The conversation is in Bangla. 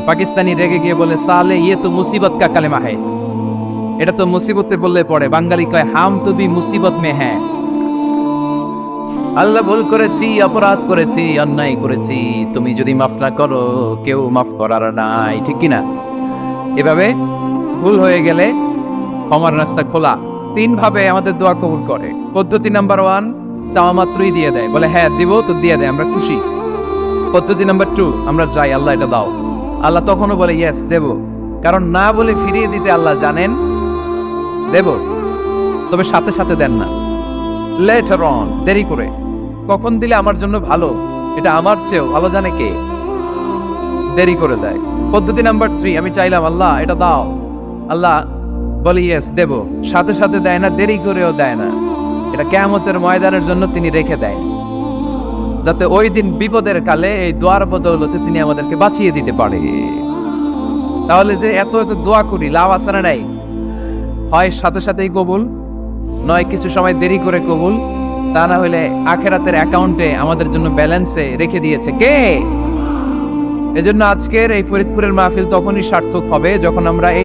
পাকিস্তানি রেগে গিয়ে বলে সালে ইয়ে তো মুসিবত কা কালেমা है, এটা তো মুসিবতে বললে পড়ে। বাঙালি কয় হাম তো ভি মুসিবত মে হ্যাঁ। আল্লাহ ভুল করেছি, অপরাধ করেছি, অন্যায় করেছি, তুমি যদি মাফ না করো কেউ মাফ করার নাই, ঠিক কিনা? এভাবে ভুল হয়ে গেলে ক্ষমার রাস্তা খোলা। 3 ভাবে আমাদের দোয়া কবুল করে। পদ্ধতি নাম্বার 1, চাওয়া মাত্রই দিয়ে দেয়, বলে হ্যাঁ দিব তো দিয়ে দেয়, আমরা খুশি। পদ্ধতি নাম্বার 2, আমরা চাই আল্লাহ এটা দাও, আল্লাহ তখনও বলে ইয়েস দেব, কারণ না বলে ফিরিয়ে দিতে আল্লাহ জানেন দেব, তবে সাথে সাথে দেন না, লেটার অন, দেরি করে। কখন দিলে আমার জন্য ভালো, এটা আমার চেয়েও ভালো জানে কে, দেরি করে দেয়। পদ্ধতি নাম্বার 3, আমি চাইলাম আল্লাহ এটা দাও, আল্লাহ বলে ইয়েস দেব, সাথে সাথে দেয় না, দেরি করেও দেয় না। এটা কিয়ামতের ময়দানের জন্য তিনি রেখে দেয়, যাতে ওই দিন বিপদের কালে এই দোয়ার বদৌলতে তিনি আমাদেরকে বাঁচিয়ে দিতে পারে। তাহলে যে এত এত দোয়া করি, লাভ আছে না নাই? হয় সাথে সাথেই কবুল, নয় কিছু সময় দেরি করে কবুল, তা না হলে আখেরাতের অ্যাকাউন্টে আমাদের জন্য ব্যালেন্সে রেখে দিয়েছে কে? এজন্য আজকের এই ফরিদপুরের মাহফিল তখনই সার্থক হবে যখন আমরা